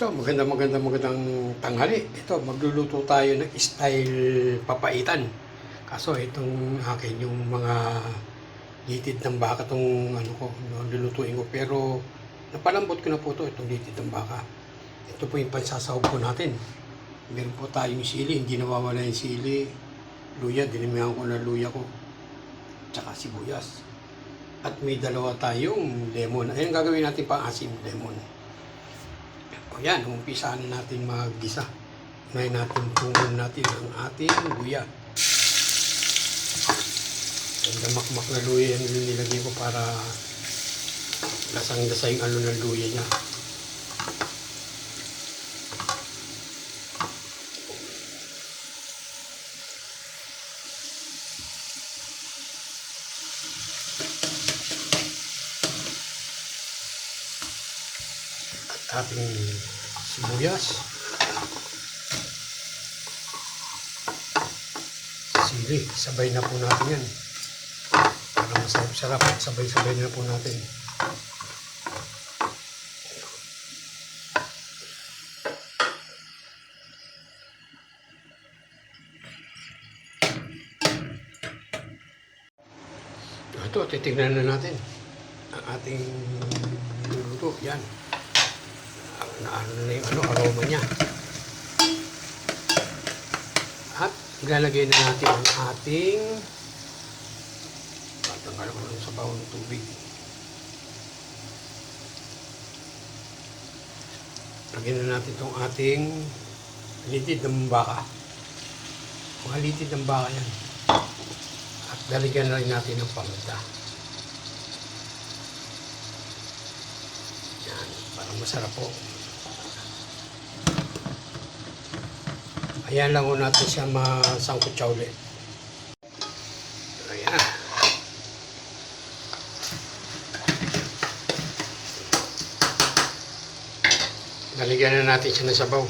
Ito, magandang tanghali. Ito, magluluto tayo ng style papaitan. Kaso itong akin, yung mga litid ng baka, itong ano ko, lulutuin ko. Pero napalambot ko na po itong litid ng baka. Ito po yung pansasahog po natin. Meron po tayong sili, hindi nawawala yung sili. Luya, dinimihan ko na luya ko. Tsaka sibuyas. At may dalawa tayong lemon. Ayun gagawin natin pang-asim, lemon. O yan, umpisahan na natin mag-gisa. Unahin natin, tungon natin ang ating luya. Ang damakmak na luya yan nilagay ko para lasang-lasa yung ano ng luya niya. At ating sibuyas, sili, sabay na po natin yan para masarap-sarap at sabay-sabay na po natin. Ito, titignan na natin ang ating niluluto. Yan, ano na yung aroma niya. At ilalagay na natin ang ating, patanggal ko lang sa bawang tubig. Lagyan na natin itong ating litid ng baka. Mga litid ng baka yan. At lalagyan na rin natin ng paminta. Yan, para masarap po. Ayan lang ho natin siya masangkot siya ulit. Ayan. Naligyan na natin siya ng sabaw.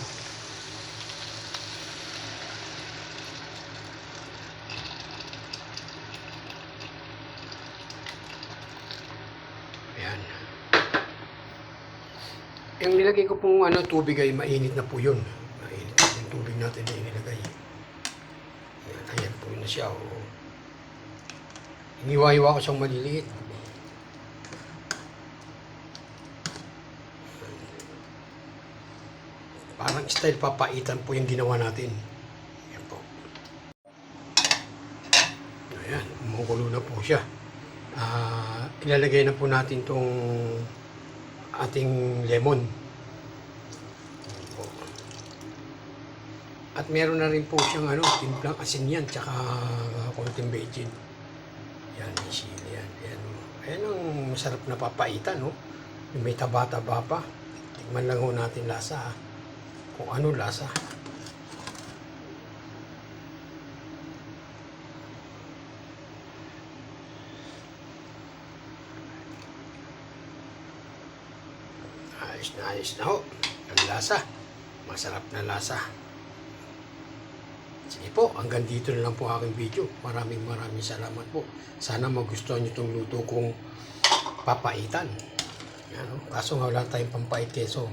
Ayan. Yung nilagay ko pong tubig ay mainit na po yun. Tubig natin na inilagay. Ayan po na siya. Iniwa-iwa ko siyang maliliit. Parang style papaitan po yung ginawa natin. Ayan po. Ayan, umukulo na po siya. Ilalagay na po natin itong ating lemon. At meron na rin po siyang timplang asin yan, tsaka konting bechin. Yan, may sili yan. Ayan ang masarap na papaitan, no? Yung may taba-taba pa. Tikman lang ho natin lasa, kung ano lasa. Ayos na ho. Ang lasa. Masarap na lasa. Sige po, hanggang dito na lang po aking video. Maraming salamat po. Sana magustuhan nyo itong luto kong papaitan. Yan, no? Kaso nga wala tayong pampait keso.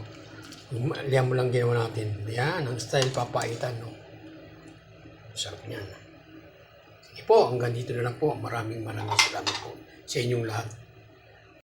Liyan mo lang ginawa natin. Yan, ang style papaitan. No? Sarap niyan. Sige po, hanggang dito na lang po. Maraming salamat po sa inyong lahat.